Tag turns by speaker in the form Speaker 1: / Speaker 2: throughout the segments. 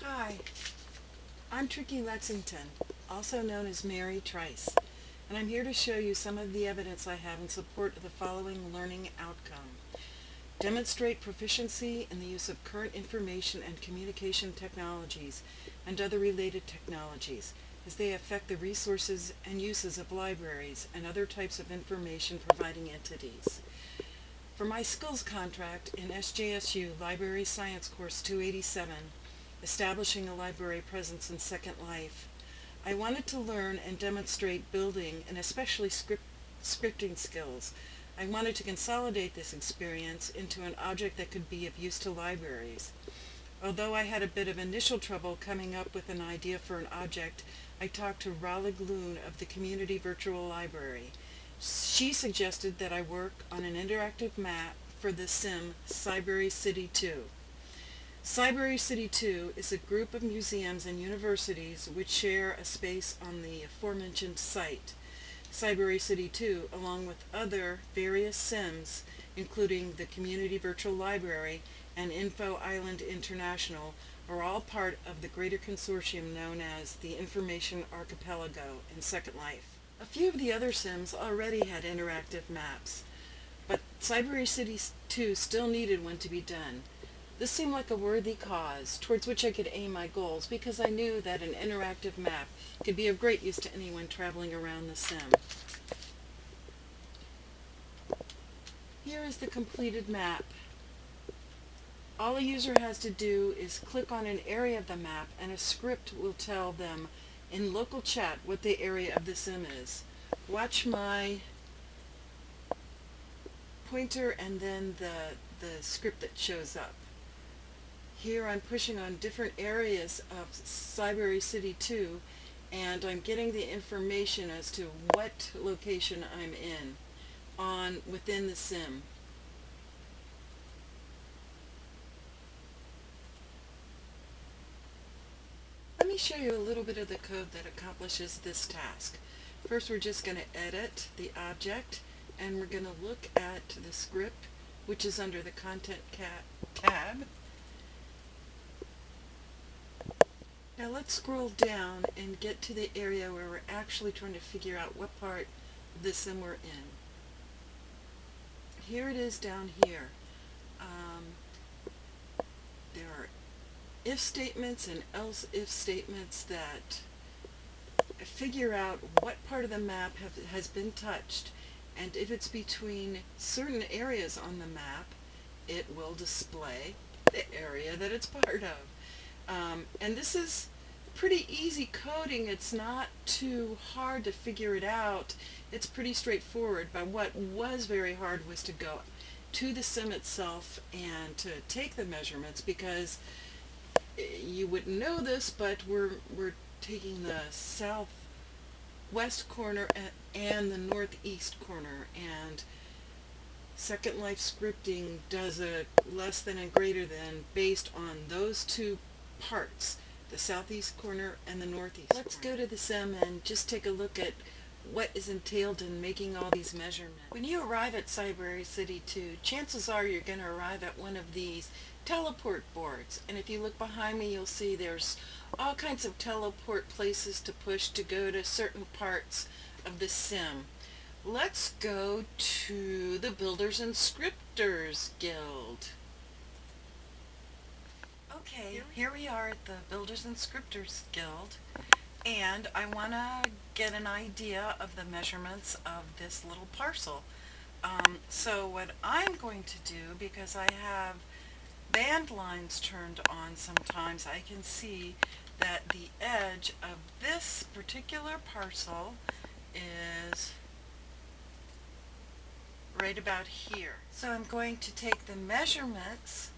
Speaker 1: Hi, I'm Tricky Lexington, also known as Mary Trice, and I'm here to show you some of the evidence I have in support of the following learning outcome. Demonstrate proficiency in the use of current information and communication technologies and other related technologies as they affect the resources and uses of libraries and other types of information providing entities. For my skills contract in SJSU Library Science Course 287, Establishing a Library Presence in Second Life, I wanted to learn and demonstrate building and especially scripting skills. I wanted to consolidate this experience into an object that could be of use to libraries. Although I had a bit of initial trouble coming up with an idea for an object, I talked to Ralig Loon of the Community Virtual Library. She suggested that I work on an interactive map for the sim Cybery City 2. Cybery City 2 is a group of museums and universities which share a space on the aforementioned site. Cybery City 2, along with other various sims, including the Community Virtual Library and Info Island International, are all part of the greater consortium known as the Information Archipelago in Second Life. A few of the other sims already had interactive maps, but Cybery City 2 still needed one to be done. This seemed like a worthy cause, towards which I could aim my goals, because I knew that an interactive map could be of great use to anyone traveling around the sim. Here is the completed map. All a user has to do is click on an area of the map, and a script will tell them in local chat what the area of the sim is. Watch my pointer and then the script that shows up. Here I'm pushing on different areas of Cybery City 2, and I'm getting the information as to what location I'm in within the sim. Let me show you a little bit of the code that accomplishes this task. First, we're just going to edit the object, and we're going to look at the script, which is under the Content tab. Now let's scroll down and get to the area where we're actually trying to figure out what part of the sim we're in. Here it is down here. There are if statements and else if statements that figure out what part of the map has been touched, and if it's between certain areas on the map, it will display the area that it's part of. And this is pretty easy coding. It's not too hard to figure it out. It's pretty straightforward, but what was very hard was to go to the sim itself and to take the measurements, because you wouldn't know this, but we're taking the southwest corner and the northeast corner, and Second Life scripting does a less than and greater than based on those two parts, the southeast corner and the northeast. Let's go to the sim and just take a look at what is entailed in making all these measurements. When you arrive at Cybery City 2, chances are you're going to arrive at one of these teleport boards, and if you look behind me, you'll see there's all kinds of teleport places to push to go to certain parts of the sim. Let's go to the Builders and Scripters Guild. Okay, here we are at the Builders and Scripters Guild, and I want to get an idea of the measurements of this little parcel. So what I'm going to do, because I have band lines turned on sometimes, I can see that the edge of this particular parcel is right about here. So I'm going to take the measurements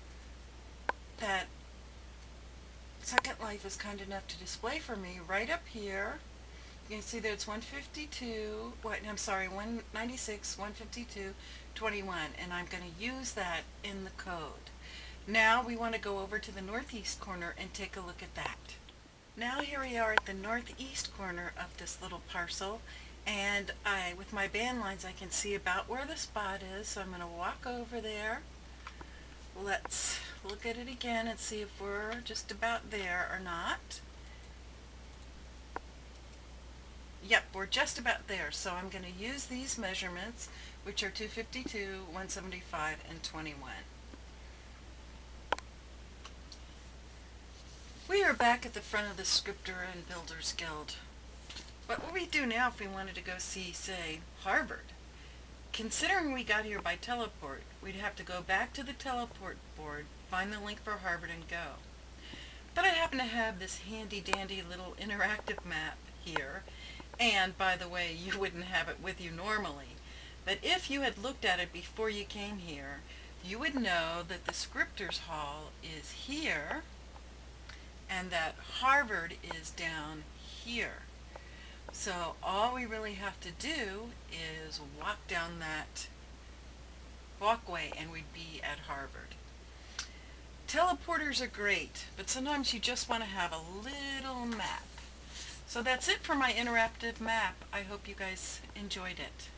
Speaker 1: that Second Life is kind enough to display for me right up here. You can see that it's 196, 152, 21, and I'm going to use that in the code. Now we want to go over to the northeast corner and take a look at that. Now here we are at the northeast corner of this little parcel, and with my band lines, I can see about where the spot is, so I'm going to walk over there. Let's look at it again and see if we're just about there or not. Yep, we're just about there, so I'm going to use these measurements, which are 252, 175, and 21. We are back at the front of the Scripter and Builders Guild. What would we do now if we wanted to go see, say, Harvard? Considering we got here by teleport, we'd have to go back to the teleport board, find the link for Harvard, and go. But I happen to have this handy-dandy little interactive map here, and, by the way, you wouldn't have it with you normally. But if you had looked at it before you came here, you would know that the Scripters Hall is here, and that Harvard is down here. So all we really have to do is walk down that walkway and we'd be at Harvard. Teleporters are great, but sometimes you just want to have a little map. So that's it for my interactive map. I hope you guys enjoyed it.